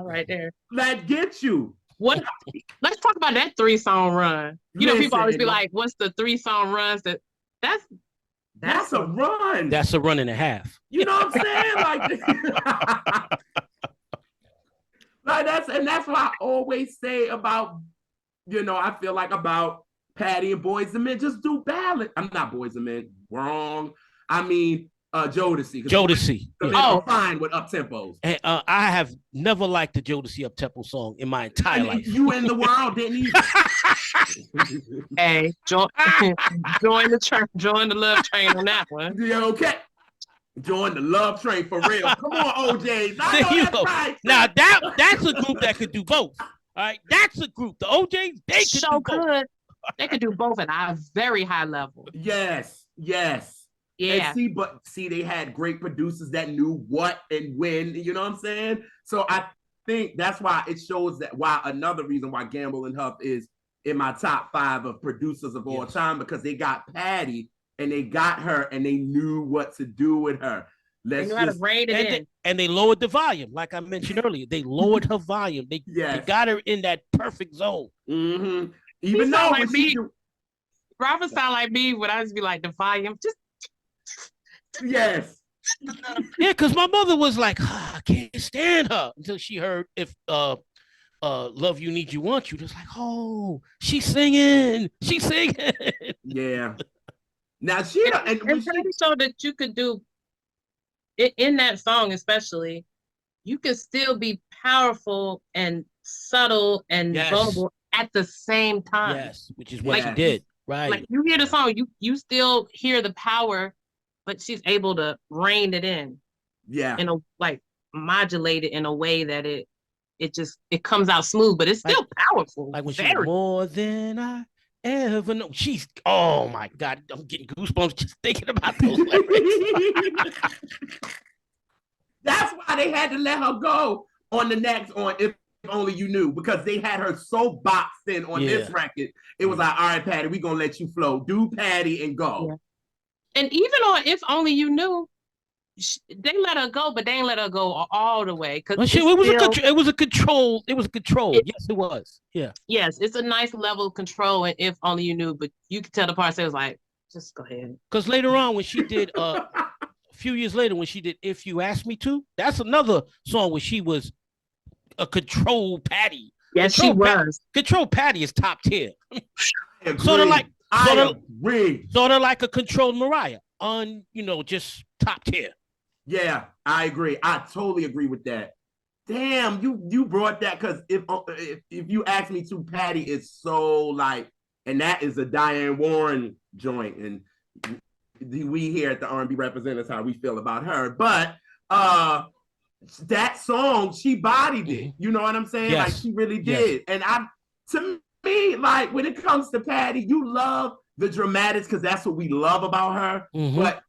right there. That gets you. What? Let's talk about that 3-song run. You know, people always be like, "What's the 3-song runs?" That's a run. That's a run and a half. You know what I'm saying? Like that's what I always say about, I feel like about Patti and Boys and Men. Just do ballad. I'm not Boys and Men. Wrong. I mean Jodeci. Jodeci. Oh, fine with up tempos. And, I have never liked the Jodeci up tempo song in my entire life. You in the world didn't either. Hey, join the love train on that one. Yeah, okay. Join the love train for real. Come on, OJs. Right. Now that's a group that could do both. All right, that's a group. The OJs, they could do both. They could do both at a very high level. Yes. Yeah. And they had great producers that knew what and when, you know what I'm saying? So I think that's why it shows that another reason why Gamble and Huff is in my top 5 of producers of all time, because they got Patti and they got her and they knew what to do with her. They knew how to rein it in. And they lowered the volume, like I mentioned earlier. They lowered her volume. They got her in that perfect zone. Mm-hmm. Even though like me, Robert sound like me when I just be like, the volume, just yes. Yeah, because my mother was like, I can't stand her, until she heard If Love You, Need You, Want You. Just like, oh, she's singing. Yeah. Now she and Patti showed that you could do it in that song, especially. You could still be powerful and subtle and vulnerable at the same time. Yes, which is what she did. Right. Like you hear the song, you still hear the power, but she's able to rein it in. Yeah. Modulate it in a way that it comes out smooth, but it's still powerful. Like when she's more than I ever know. She's, oh my God, I'm getting goosebumps just thinking about those lyrics. That's why they had to let her go on the next If Only You Knew, because they had her so boxed in on this record. It was like, all right, Patti, we're going to let you flow. Do Patti and go. Yeah. And even on If Only You Knew, they let her go, but they ain't let her go all the way. It was a control. Yes, it was. Yeah. Yes, it's a nice level of control. And If Only You Knew, but you could tell the part was like, just go ahead. Because later on, when she did, a few years later, when she did If You Ask Me To, that's another song where she was a control Patti. Yes, she was. Control Patti is top tier. Sort of like a controlled Mariah on, just top tier. Yeah, I agree. I totally agree with that. Damn, you brought that, because if you ask me to, Patti is so like, and that is a Diane Warren joint, and we here at the R&B Representatives how we feel about her. But that song, she bodied it. You know what I'm saying? Yes. Like she really did. And to me, like when it comes to Patti, you love the dramatics because that's what we love about her. But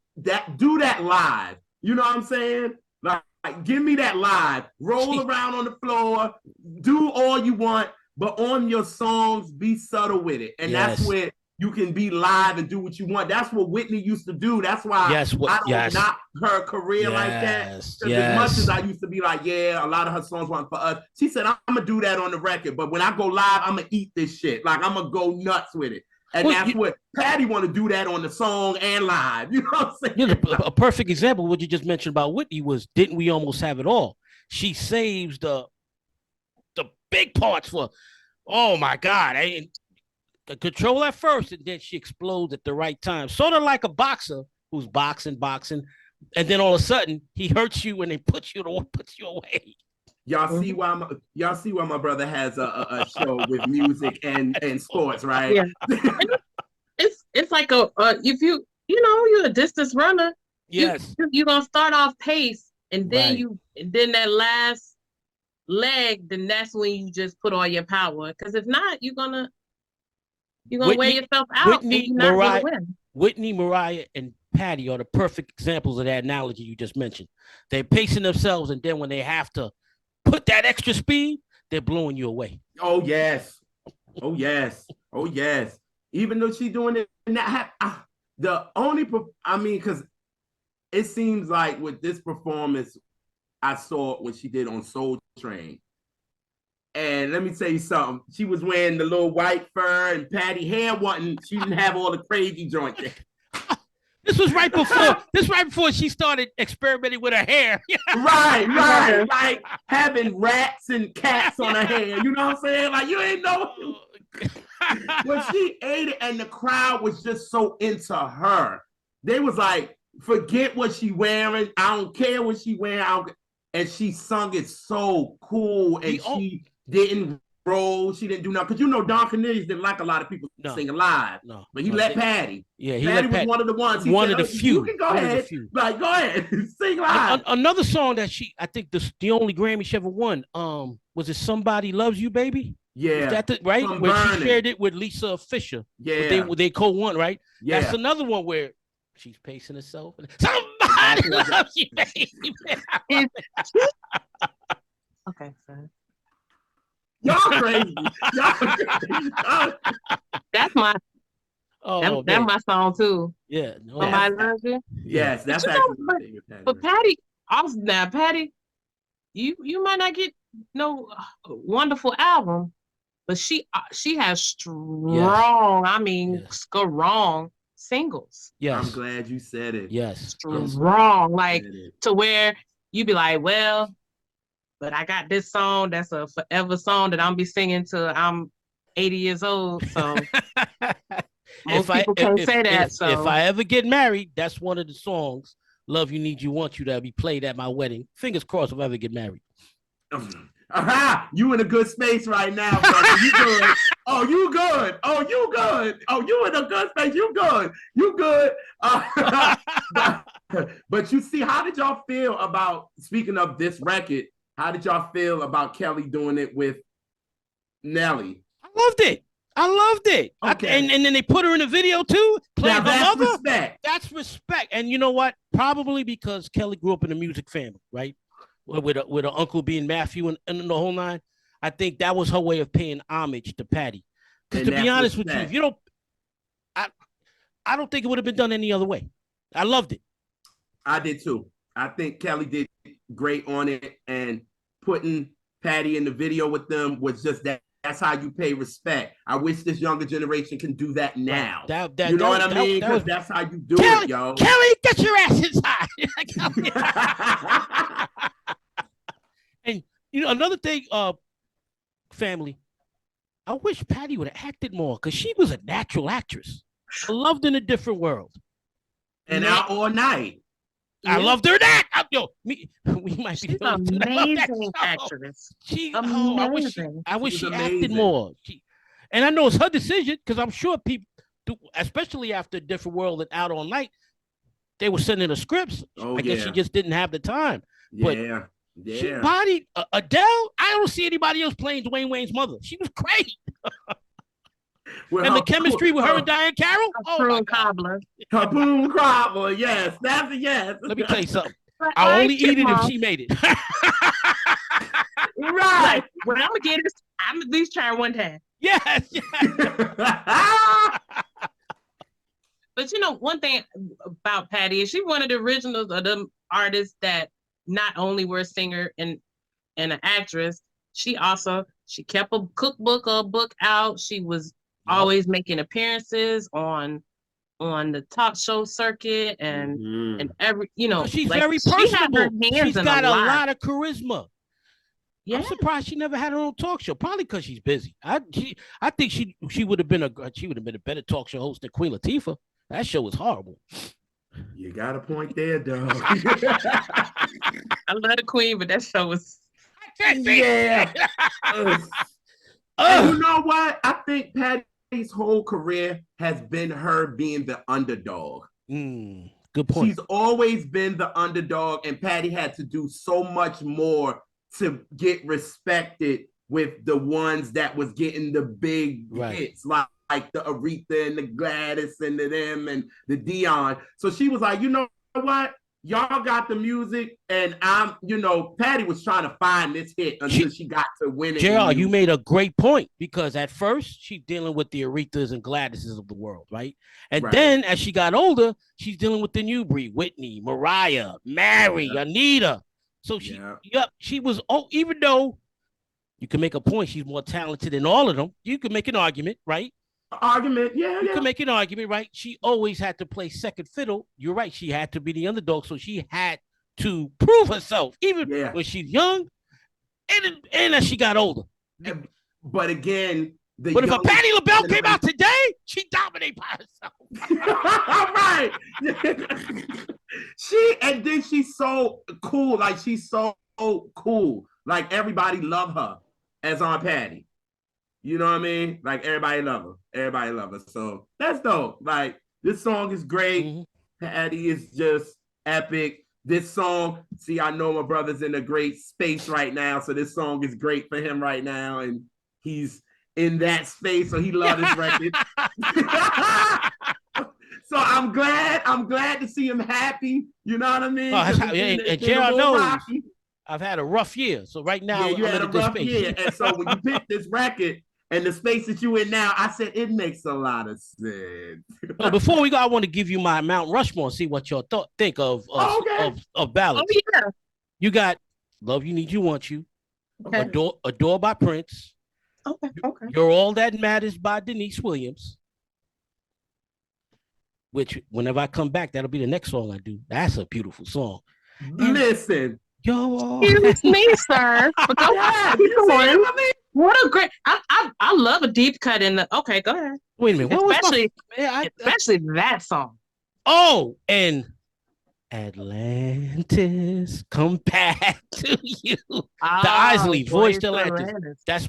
do that live. You know what I'm saying? Like give me that live. Roll around on the floor, do all you want, but on your songs, be subtle with it. And that's where you can be live and do what you want. That's what Whitney used to do. That's why I don't knock her career like that. Because as much as I used to be like, yeah, a lot of her songs weren't for us. She said, I'm gonna do that on the record, but when I go live, I'm gonna eat this shit. Like I'm gonna go nuts with it. And that's what Patti want to do that on the song and live. You know what I'm saying? A perfect example of what you just mentioned about Whitney was Didn't We Almost Have It All? She saves the big parts for, oh my God, I control at first, and then she explodes at the right time. Sort of like a boxer who's boxing, and then all of a sudden he hurts you and then puts you away. Y'all see why my brother has a show with music and sports, right? Yeah. it's like if you're a distance runner, yes, you're gonna start off pace, and then then that last leg, then that's when you just put all your power. Because if not, you're gonna wear yourself out and you're not gonna win. Whitney, Mariah, and Patti are the perfect examples of that analogy you just mentioned. They're pacing themselves, and then when they have to put that extra speed, they're blowing you away. Oh yes. Oh yes. Oh yes. Even though she's doing it, because it seems like with this performance, I saw what she did on Soul Train. And let me tell you something. She was wearing the little white fur, and Patti hair she didn't have all the crazy joints there. This was right before she started experimenting with her hair. right. Like having rats and cats on her hair. You know what I'm saying? Like you ain't know. When she ate it, and the crowd was just so into her. They was like, forget what she wearing. I don't care what she wearing. And she sung it so cool, and she didn't roll. She didn't do nothing. Because Don Cornelius didn't like a lot of people singing live. But he let Patti. Yeah, Patti was one of the ones. One of the few. You can go ahead. Like, go ahead. Sing live. Another song that I think the only Grammy she ever won, was it Somebody Loves You, Baby? Yeah. Is that right? Where she shared it with Lisa Fisher. Yeah. They co-won, right? Yeah. That's another one where she's pacing herself. Somebody loves you, baby. Okay, sir. Y'all crazy. That's my that's my song too. Yeah. No. Somebody loves you. Yes, that's actually my favorite. But Patti, you might not get no wonderful album, but she has strong, strong singles. Yes. I'm glad you said it. Yes. Strong, like to where you be like, well, but I got this song that's a forever song that I'm be singing till I'm 80 years old. So most people can't say that. So if I ever get married, that's one of the songs. Love You, Need You, Want You, that'll be played at my wedding. Fingers crossed if I ever get married. Aha! You in a good space right now, brother. You good. Oh, you good. Oh, you good. Oh, you in a good space. You good. You good. But you see, how did y'all feel about, speaking of this record, how did y'all feel about Kelly doing it with Nelly? I loved it. Okay. And then they put her in a video too. Now that's respect. That's respect. And you know what? Probably because Kelly grew up in a music family, right? With her uncle being Matthew and the whole nine. I think that was her way of paying homage to Patti. Because to be honest with you, I don't think it would have been done any other way. I loved it. I did too. I think Kelly did great on it, and putting Patti in the video with them was just that. That's how you pay respect. I wish this younger generation can do that now. You know what I mean? Because that's how you do it, yo. Kelly, get your ass inside. And another thing, family, I wish Patti would have acted more because she was a natural actress. I loved In a Different World. And Out All Night. I loved her that. We might be an amazing actress. I wish she acted more. And I know it's her decision because I'm sure people, especially after Different World and Out All Night, they were sending her scripts. I guess she just didn't have the time. Yeah. She bodied Adele. I don't see anybody else playing Dwayne Wayne's mother. She was great. And the chemistry with her and Diane Carroll. Harpoon Cobbler. Harpoon Cobbler. Yes, that's a yes. Let me tell you something. I only eat it if she made it. Right. When I'm gonna get it, I'm at least trying one time. Yes. But one thing about Patti is she one of the originals of the artists that not only were a singer and an actress, she kept a cookbook or a book out. She was always making appearances on the talk show circuit and every she's like very she had her personable. hands She's in got a a lot. lot of charisma. Yeah. I'm surprised she never had her own talk show. Probably because she's busy. I think she would have been a better talk show host than Queen Latifah. That show was horrible. You got a point there, dog. I love the Queen, but that show was yeah. And you know what? I think Patti's whole career has been her being the underdog. Good point. She's always been the underdog, and Patti had to do so much more to get respected with the ones that was getting the big hits, like the Aretha and the Gladys and the them and the Dion. So she was like, you know what? Y'all got the music, and I'm, Patti was trying to find this hit until she got to win it. JR, you made a great point, because at first she's dealing with the Arethas and Gladyses of the world, right? And then as she got older, she's dealing with the new breed: Whitney, Mariah, Mary, Anita. So she was, even though you can make a point, she's more talented than all of them. You can make an argument, right? You can make an argument, right? She always had to play second fiddle. You're right. She had to be the underdog, so she had to prove herself, even when she's young, and as she got older. But again, if a Patti Labelle came out today, she dominated by herself. Right. She's so cool. Like, she's so cool. Like, everybody love her as Aunt Patti. You know what I mean? Like, everybody love her. So that's dope. Like, this song is great. Patti is just epic. This song, see, I know my brother's in a great space right now, so this song is great for him right now, and he's in that space, so he loves his record. So I'm glad to see him happy. You know what I mean? And JR knows I've had a rough year, so right now you had a rough year, and so when you picked this record and the space that you in now, I said it makes a lot of sense. Well, before we go, I want to give you my Mount Rushmore and see what y'all think of ballads. Oh, yeah. You got "Love You, Need You, Want You," Adore by Prince. Okay. "You're All That Matters" by Denise Williams. Which, whenever I come back, that'll be the next song I do. That's a beautiful song. Listen. Excuse me, sir. But go ahead. What a great! I love a deep cut in the. Okay, go ahead. Wait a minute. Especially that song. Oh, and Atlantis, come back to you. The Isley, Voice to Atlantis. That's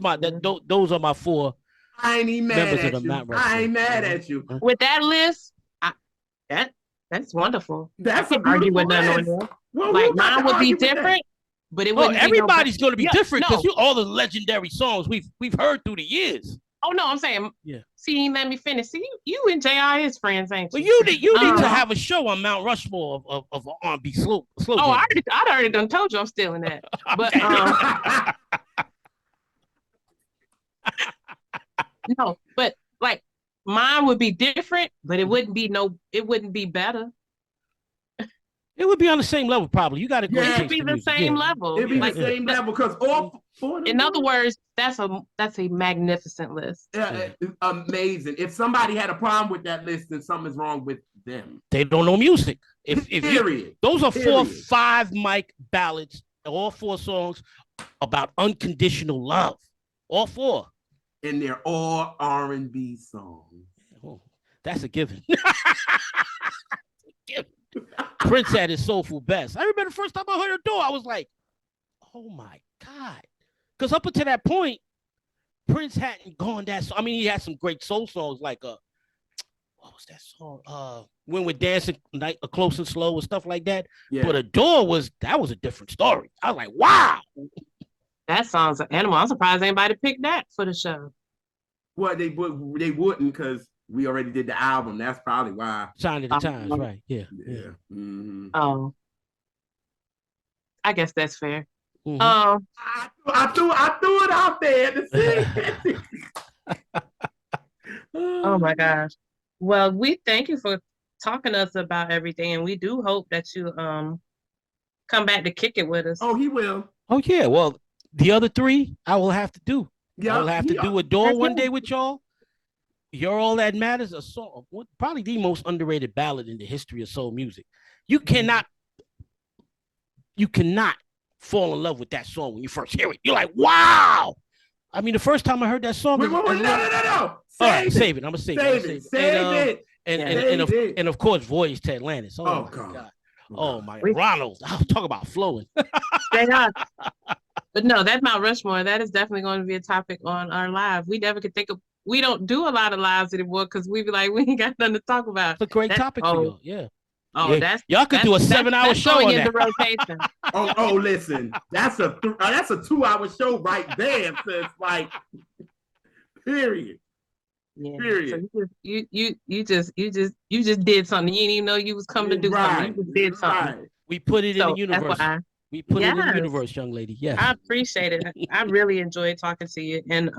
those are my four. I ain't even mad at you. I ain't mad at you. With that list, that's wonderful. That's a beautiful list. Like, mine would be different, but it wouldn't. Everybody's going to be different, because all the legendary songs we've heard through the years. Oh no, I'm saying, See, let me finish. See, you and JR is friends, ain't you? Well, you need to have a show on Mount Rushmore of R&B slow. I already done told you I'm still in that. But no, but like, mine would be different, but it wouldn't be better. It would be on the same level, probably. You got to go. It would be the same level. It'd be the same level, because all four. In other words, that's a magnificent list. Amazing. If somebody had a problem with that list, then something's wrong with them. They don't know music. Period. Those are 4-5 mic ballads, all 4 songs about unconditional love. All 4. And they're all R&B songs. Oh, that's a given. Prince at his soulful best. I remember the first time I heard Adore, I was like, oh my God. Because up until that point, Prince hadn't gone that. I mean, he had some great soul songs like what was that song? When We're Dancing, Close and Slow, and stuff like that. Yeah. But Adore was a different story. I was like, wow. That song's an animal. I'm surprised anybody picked that for the show. Well, they wouldn't, because we already did the album. That's probably why. Sign of the Times, right? Yeah. Mm-hmm. Oh, I guess that's fair. Mm-hmm. I threw it out there to see. Oh my gosh. Well, we thank you for talking to us about everything, and we do hope that you come back to kick it with us. Oh, he will. Oh yeah. Well, the other three I will have to do. Yeah, I will have to do a door one day with y'all. You're All That Matters, a song, probably the most underrated ballad in the history of soul music. You cannot fall in love with that song when you first hear it. You're like, wow. I mean, the first time I heard that song, wait, no. All right, save it. I'm gonna save it. Save it. And of course, Voyage to Atlantis. Oh, God. Oh my God. Ronald. I'll talk about flowing. But no, that's Mount Rushmore. That is definitely going to be a topic on our live. We never could think of. We don't do a lot of lives anymore because we be like, we ain't got nothing to talk about. It's a great topic for y'all. Yeah. Oh, yeah. Y'all could do a 7-hour show on that. Rotation. Listen, that's a 2-hour show right there. So it's like, period. Yeah. Period. So you just did something. You didn't even know you was coming to do something. You just did something. Right. We put it in the universe. We put it in the universe, young lady. Yes. I appreciate it. I really enjoyed talking to you. And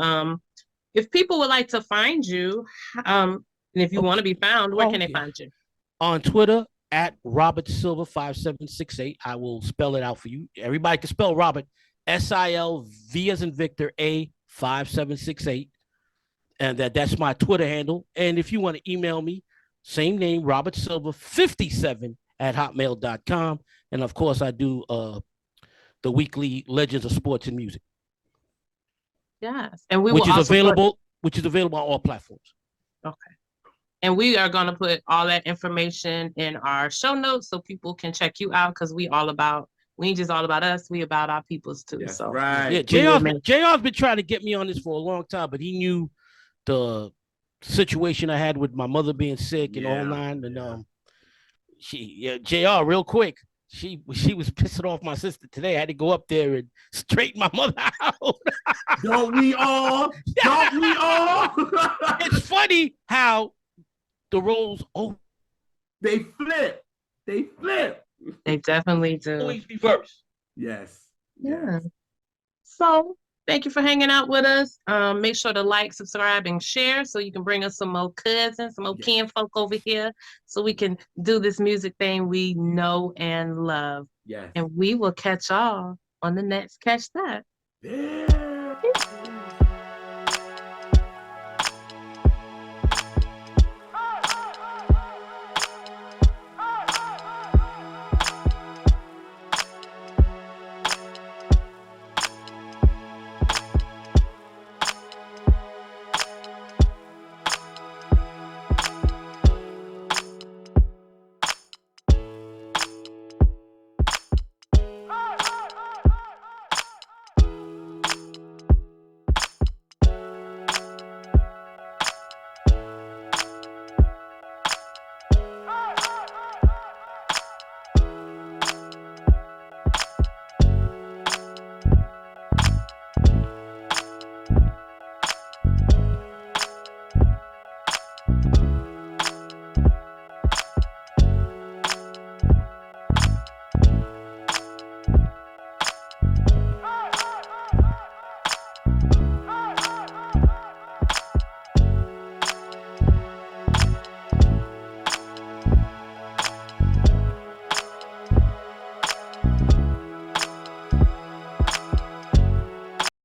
if people would like to find you, and if you want to be found, where can they find you? On Twitter at Robert Silver 5768. I will spell it out for you. Everybody can spell Robert. SILV as in Victor A 5768. And that's my Twitter handle. And if you want to email me, same name, Robert Silver 57 at hotmail.com. And of course, I do the weekly Legends of Sports and Music. Yes, and which is available on all platforms. Okay, and we are going to put all that information in our show notes so people can check you out because we ain't just all about us, we about our peoples too. Yes, so right. Yeah, JR's been trying to get me on this for a long time, but he knew the situation I had with my mother being sick and all nine, and JR real quick. She was pissing off my sister today. I had to go up there and straighten my mother out. Don't we all? Don't we all? It's funny how the roles they flip. They definitely do. Always reverse. Yes. Yeah. So thank you for hanging out with us. Make sure to like, subscribe, and share so you can bring us some more cousins, some more kinfolk over here so we can do this music thing we know and love. Yes. And we will catch y'all on the next Catch That. Yeah.